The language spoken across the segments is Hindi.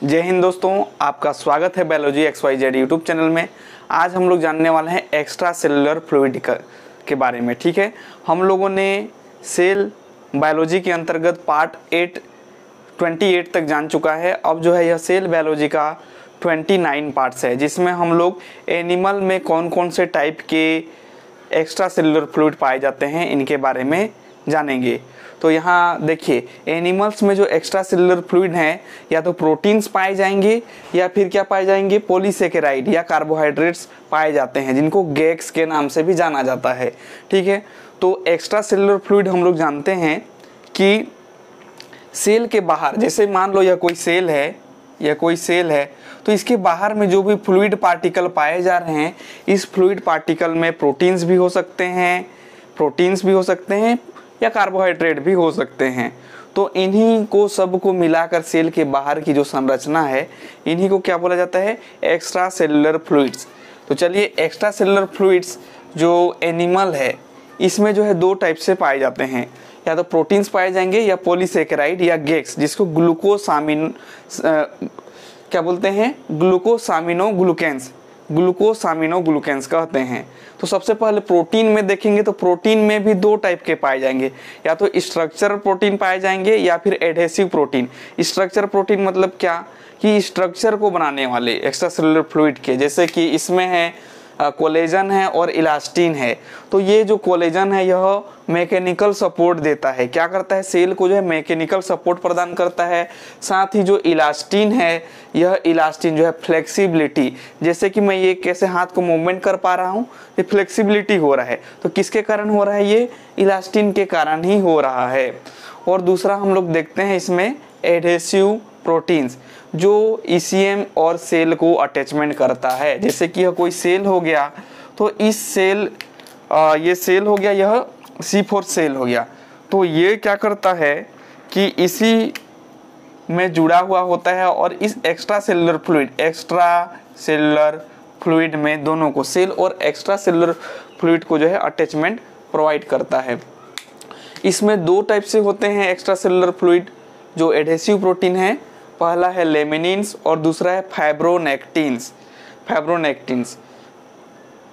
जय हिंद दोस्तों, आपका स्वागत है बायोलॉजी XYZ यूट्यूब चैनल में। आज हम लोग जानने वाले हैं एक्स्ट्रा सेलुलर फ्लूइड के बारे में। ठीक है, हम लोगों ने सेल बायोलॉजी के अंतर्गत पार्ट 28 तक जान चुका है। अब जो है यह सेल बायोलॉजी का 29 पार्ट्स है, जिसमें हम लोग एनिमल में कौन कौन से टाइप के एक्स्ट्रा सेलुलर फ्लूइड पाए जाते हैं इनके बारे में जानेंगे। तो यहाँ देखिए, एनिमल्स में जो एक्स्ट्रा सेलुलर फ्लूइड हैं, या तो प्रोटीन्स पाए जाएंगे या फिर क्या पाए जाएंगे, पॉलीसेकेराइड या कार्बोहाइड्रेट्स पाए जाते हैं, जिनको गैक्स के नाम से भी जाना जाता है। ठीक है, तो एक्स्ट्रा सेलुलर फ्लूइड हम लोग जानते हैं कि सेल के बाहर, जैसे मान लो यह कोई सेल है, तो इसके बाहर में जो भी फ्लूइड पार्टिकल पाए जा रहे हैं, इस फ्लूइड पार्टिकल में प्रोटीन्स भी हो सकते हैं या कार्बोहाइड्रेट भी हो सकते हैं। तो इन्हीं को सबको मिलाकर सेल के बाहर की जो संरचना है, इन्हीं को क्या बोला जाता है, एक्स्ट्रा सेलुलर फ्लूइड्स। तो चलिए, एक्स्ट्रा सेलुलर फ्लूइड्स जो एनिमल है, इसमें जो है दो टाइप से पाए जाते हैं, या तो प्रोटीन्स पाए जाएंगे या पॉलीसेकेराइड या गैक्स, जिसको ग्लूकोसामिनोग्लूकेंस कहते हैं। तो सबसे पहले प्रोटीन में देखेंगे तो प्रोटीन में भी दो टाइप के पाए जाएंगे, या तो स्ट्रक्चरल प्रोटीन पाए जाएंगे या फिर एडहेसिव प्रोटीन। स्ट्रक्चर प्रोटीन मतलब क्या, कि स्ट्रक्चर को बनाने वाले एक्स्ट्रा सेलुलर फ्लूइड के, जैसे कि इसमें है कोलेजन है और इलास्टिन है। तो ये जो कोलेजन है, यह मैकेनिकल सपोर्ट देता है, क्या करता है, सेल को जो है मैकेनिकल सपोर्ट प्रदान करता है। साथ ही जो इलास्टिन है, यह इलास्टिन जो है फ्लेक्सिबिलिटी, जैसे कि मैं ये कैसे हाथ को मूवमेंट कर पा रहा हूँ, ये फ्लेक्सिबिलिटी हो रहा है। तो किसके कारण हो रहा है, ये इलास्टिन के कारण ही हो रहा है। और दूसरा हम लोग देखते हैं इसमें एडहेसिव प्रोटीन्स, जो ECM और सेल को अटैचमेंट करता है। जैसे कि यह कोई सेल हो गया, तो इस सेल ये सेल हो गया, यह C4 सेल हो गया, तो ये क्या करता है कि इसी में जुड़ा हुआ होता है और इस एक्स्ट्रा सेलुलर फ्लूइड में दोनों को, सेल और एक्स्ट्रा सेलुलर फ्लूइड को जो है अटैचमेंट प्रोवाइड करता है। इसमें दो टाइप से होते हैं एक्स्ट्रा सेलुलर फ्लूइड जो एडहेसिव प्रोटीन है। पहला है लेमिनिन्स और दूसरा है फाइब्रोनेक्टिन्स।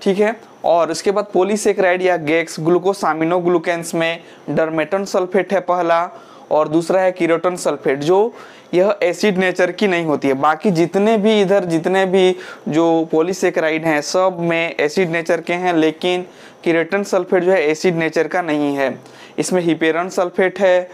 ठीक है, और इसके बाद पॉलीसेकेराइड या गैक्स, ग्लूकोसामिनोग्लूकेंस में डरमेटन सल्फेट है पहला, और दूसरा है कीरोटन सल्फेट, जो यह एसिड नेचर की नहीं होती है। बाकी जितने भी जो पॉलीसेकेराइड हैं, सब में एसिड नेचर के हैं, लेकिन कीरोटन सल्फेट जो है एसिड नेचर का नहीं है। इसमें हिपेरन सल्फेट है,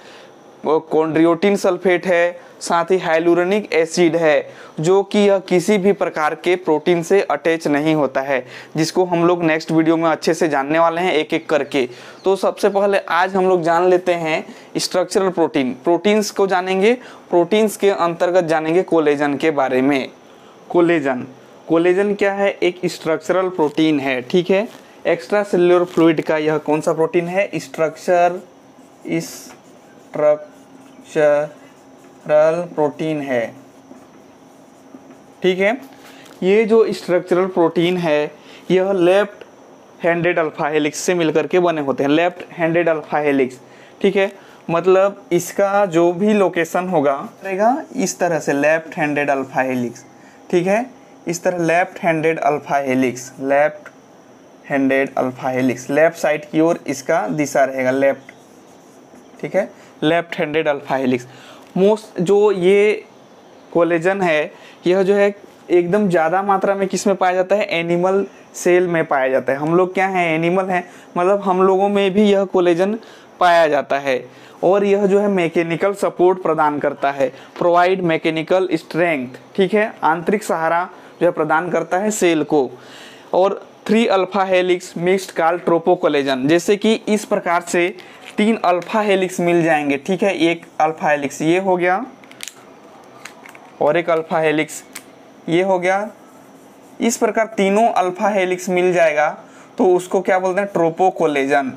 कॉन्ड्रियोटिन सल्फेट है, साथ ही हाइलुरोनिक एसिड है, जो कि यह किसी भी प्रकार के प्रोटीन से अटैच नहीं होता है, जिसको हम लोग नेक्स्ट वीडियो में अच्छे से जानने वाले हैं एक एक करके। तो सबसे पहले आज हम लोग जान लेते हैं स्ट्रक्चरल प्रोटीन्स को जानेंगे। प्रोटीन्स के अंतर्गत जानेंगे कोलेजन के बारे में। कोलेजन क्या है, एक स्ट्रक्चरल प्रोटीन है। ठीक है, एक्स्ट्रा सेलुलर फ्लूइड का यह कौन सा प्रोटीन है, स्ट्रक्चरल प्रोटीन है। ठीक है, ये जो स्ट्रक्चरल प्रोटीन है, यह लेफ्ट हैंडेड अल्फा हेलिक्स से मिलकर के बने होते हैं, लेफ्ट हैंडेड अल्फा हेलिक्स। ठीक है, मतलब इसका जो भी लोकेशन होगा रहेगा इस तरह से, लेफ्ट हैंडेड अल्फा हेलिक्स। ठीक है, इस तरह left handed alpha helix, left side की ओर इसका दिशा रहेगा, लेफ्ट। ठीक है, left handed alpha helix. Most जो ये कोलेजन है, यह जो है एकदम ज़्यादा मात्रा में किस में पाया जाता है, एनिमल सेल में पाया जाता है। हम लोग क्या हैं, एनिमल हैं, मतलब हम लोगों में भी यह कोलेजन पाया जाता है। और यह जो है मैकेनिकल सपोर्ट प्रदान करता है, प्रोवाइड मैकेनिकल स्ट्रेंथ। ठीक है, आंतरिक सहारा जो है प्रदान करता है सेल को। और 3 अल्फा हेलिक्स मिक्स्ड कॉल्ड ट्रोपोकोलेजन, जैसे कि इस प्रकार से 3 अल्फा हेलिक्स मिल जाएंगे। ठीक है, एक अल्फा हेलिक्स ये हो गया और एक अल्फा हेलिक्स ये हो गया। इस प्रकार तीनों अल्फा हेलिक्स मिल जाएगा तो उसको क्या बोलते हैं, ट्रोपोकोलेजन।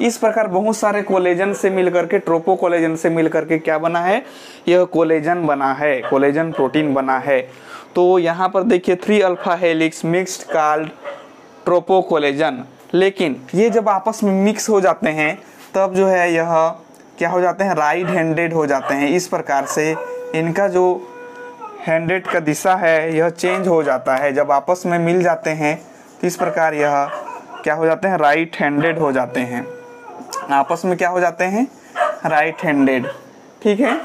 इस प्रकार बहुत सारे कोलेजन से मिलकर के, ट्रोपोकोलेजन से मिलकर के क्या बना है, यह कोलेजन बना है, कोलेजन प्रोटीन बना है। तो यहाँ पर देखिए 3 अल्फा हेलिक्स मिक्स्ड कॉल्ड ट्रोपोकोलेजन। लेकिन ये जब आपस में मिक्स हो जाते हैं तब जो है यह क्या हो जाते हैं, राइट हैंडेड हो जाते हैं। इस प्रकार से इनका जो हैंडेड का दिशा है यह चेंज हो जाता है। जब आपस में मिल जाते हैं तो इस प्रकार यह क्या हो जाते हैं, राइट हैंडेड हो जाते हैं। आपस में क्या हो जाते हैं, राइट हैंडेड। ठीक है,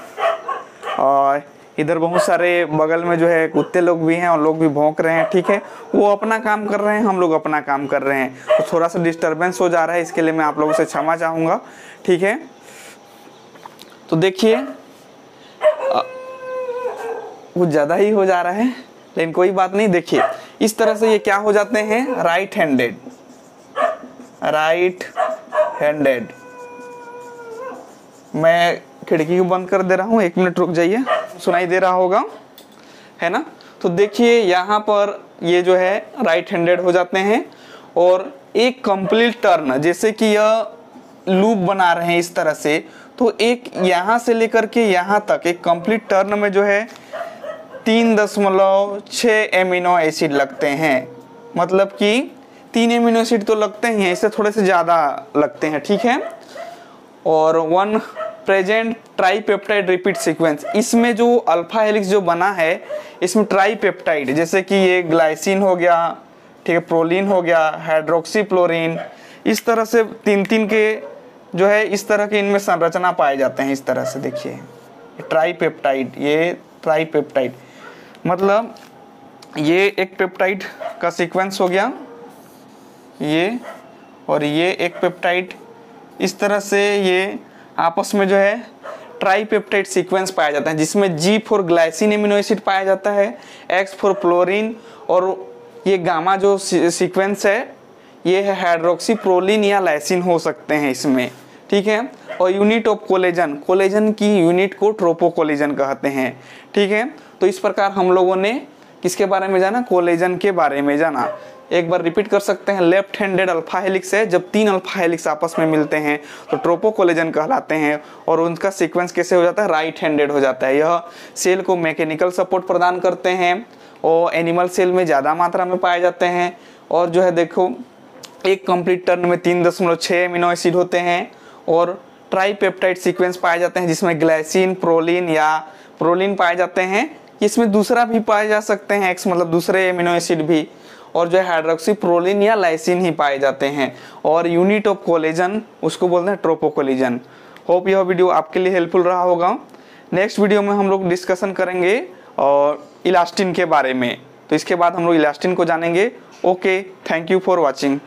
और इधर बहुत सारे बगल में जो है कुत्ते लोग भी हैं और लोग भी भौंक रहे हैं। ठीक है, वो अपना काम कर रहे हैं, हम लोग अपना काम कर रहे हैं, तो थोड़ा सा डिस्टरबेंस हो जा रहा है, इसके लिए मैं आप लोगों से क्षमा चाहूँगा। ठीक है, तो देखिए कुछ ज़्यादा ही हो जा रहा है, लेकिन कोई बात नहीं। देखिए इस तरह से ये क्या हो जाते हैं, राइट हैंडेड, राइट हैंडेड। मैं खिड़की को बंद कर दे रहा हूँ, 1 मिनट रुक जाइए, सुनाई दे रहा होगा, है ना। तो देखिए यहाँ पर ये जो है राइट हैंडेड हो जाते हैं और एक कंप्लीट टर्न, जैसे कि यह लूप बना रहे हैं इस तरह से, तो एक यहाँ से लेकर के यहाँ तक एक कंप्लीट टर्न में जो है 3.6 एमिनो एसिड लगते हैं। मतलब कि 3 एमिनो एसिड तो लगते ही हैं, इससे थोड़े से ज़्यादा लगते हैं। ठीक है, और 1 प्रेजेंट ट्राईपेप्टाइड रिपीट सीक्वेंस, इसमें जो अल्फा हेलिक्स जो बना है इसमें ट्राईपेप्टाइड, जैसे कि ये ग्लाइसिन हो गया, ठीक है, प्रोलिन हो गया, हाइड्रोक्सीफ्लोरिन, इस तरह से 3-3 के जो है इस तरह के इनमें संरचना पाए जाते हैं। इस तरह से देखिए ट्राईपेप्टाइड, ये ट्राईपेप्टाइड मतलब ये एक पेप्टाइड का सीक्वेंस हो गया ये, और ये एक पेप्टाइड, इस तरह से ये आपस में जो है ट्राईपेप्टाइड सीक्वेंस पाया जाता है, जिसमें G for glycine amino acid पाया जाता है, X फॉर फ्लोरीन, और ये गामा जो सीक्वेंस है ये है हाइड्रोक्सी प्रोलिन या लाइसिन हो सकते हैं इसमें। ठीक है, और यूनिट ऑफ कोलेजन, कोलेजन की यूनिट को ट्रोपोकोलेजन कहते हैं। ठीक है, तो इस प्रकार हम लोगों ने किसके बारे में जाना, कोलेजन के बारे में जाना। एक बार रिपीट कर सकते हैं, लेफ्ट हैंडेड अल्फा हेलिक्स है, जब 3 अल्फा हेलिक्स आपस में मिलते हैं तो ट्रोपोकोलेजन कहलाते हैं, और उनका सीक्वेंस कैसे हो जाता है, राइट हैंडेड हो जाता है। यह सेल को मैकेनिकल सपोर्ट प्रदान करते हैं और एनिमल सेल में ज़्यादा मात्रा में पाए जाते हैं। और जो है देखो एक कंप्लीट टर्न में 3.6 एमिनो एसिड होते हैं और ट्राईपेप्टाइड सीक्वेंस पाए जाते हैं, जिसमें ग्लाइसिन, प्रोलिन या प्रोलिन पाए जाते हैं। इसमें दूसरा भी पाए जा सकते हैं, X मतलब दूसरे एमिनो एसिड भी, और जो है हाइड्रोक्सी प्रोलिन या लाइसिन ही पाए जाते हैं। और यूनिट ऑफ कोलेजन उसको बोलते हैं ट्रोपोकोलेजन। होप यह वीडियो आपके लिए हेल्पफुल रहा होगा। नेक्स्ट वीडियो में हम लोग डिस्कशन करेंगे और इलास्टिन के बारे में, तो इसके बाद हम लोग इलास्टिन को जानेंगे। Okay, thank you for watching.